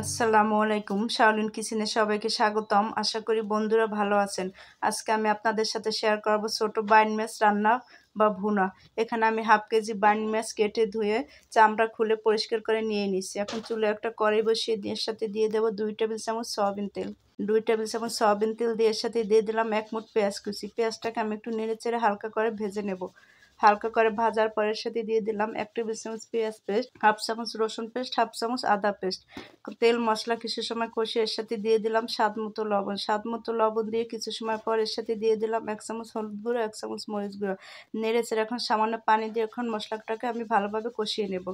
আসসালামু আলাইকুম। শাওলিন কিচেনে সবাইকে স্বাগতম। আশা করি বন্ধুরা ভালো আছেন। আজকে আমি আপনাদের সাথে শেয়ার করব ছোট বাইন মাছ রান্না বা ভুনা। এখানে আমি হাফ কেজি বাইন মাছ কেটে ধুয়ে চামড়া খুলে পরিষ্কার করে নিয়ে নিচ্ছি। এখন চুলায় একটা কড়াই বসিয়ে এর সাথে দিয়ে দেব 2 টেবিল চামচ সয়াবিন তেল। 2 টেবিল চামচ সয়াবিন তেল দিয়ে এর সাথে দিয়ে দিলাম 1 মুঠ পেঁয়াজ কুচি। পেঁয়াজটাকে আমি একটু নেড়েচেড়ে হালকা করে ভেজে নেব। হালকা করে ভাজার পরে এর সাথে দিয়ে দিলাম 1 টেবিল চামচ পেঁয়াজ পেস্ট, হাফ চামচ রসুন পেস্ট, হাফ চামচ আদা পেস্ট। তেল মশলা কিছু সময় কষিয়ে এর সাথে দিয়ে দিলাম স্বাদমতো লবণ। স্বাদমতো লবণ দিয়ে কিছু সময় পর এর সাথে দিয়ে দিলাম 1 চামচ হলুদ গুঁড়ো, 1 চামচ মরিচ গুঁড়ো। নেড়েচেড়ে এখন সামান্য পানি দিয়ে এখন মশলাটাকে আমি ভালোভাবে কষিয়ে নেব।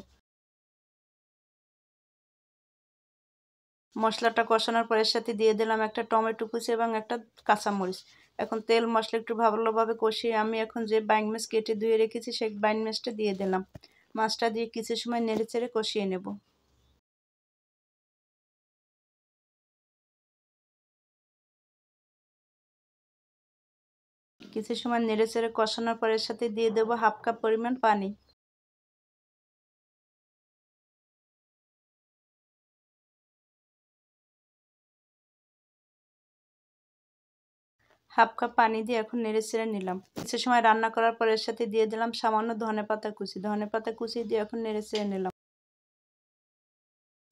মশলাটা কষানোর পর এর সাথে দিয়ে দিলাম একটা টমেটো কুচি এবং একটা কাঁচামরিচ। এখন তেল মশলা একটু ভালোভাবে কষিয়ে আমি এখন যে বাইং মাছ কেটে ধুয়ে রেখেছি সেই বাইং মাছটা দিয়ে দিলাম। মাছটা দিয়ে কিছু সময় নেড়েচেড়ে কষিয়ে নেব। কিছু সময় নেড়েচেড়ে কষানোর পর এর সাথে দিয়ে দেবো হাফ কাপ পরিমাণ পানি। হাফ কাপ পানি দিয়ে এখন নেড়েচেড়ে নিলাম। কিছু সময় রান্না করার পর এর সাথে দিয়ে দিলাম সামান্য ধনেপাতা কুচি। ধনেপাতা কুচি দিয়ে এখন নেড়েচেড়ে নিলাম।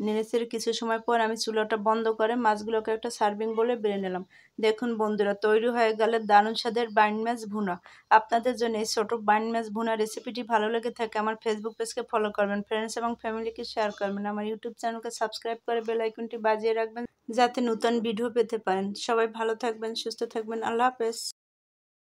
নেড়েচেড়ে কিছু সময় পর আমি চুলাটা বন্ধ করে মাছগুলোকে একটা সার্ভিং বলে বেড়ে নিলাম। দেখুন বন্ধুরা, তৈরি হয়ে গেলে দারুণ স্বাদের বাইন মাছ ভুনা। আপনাদের জন্য এই ছোট বাইন মাছ ভুনা রেসিপিটি ভালো লেগে থাকে আমার ফেসবুক পেজকে ফলো করবেন, ফ্রেন্ডস এবং ফ্যামিলিকে শেয়ার করবেন, আমার ইউটিউব চ্যানেলকে সাবস্ক্রাইব করে বেল আইকনটি বাজিয়ে রাখবেন যাতে নতুন ভিডিও পেতে পারেন। সবাই ভালো থাকবেন, সুস্থ থাকবেন। আল্লাহ হাফেজ।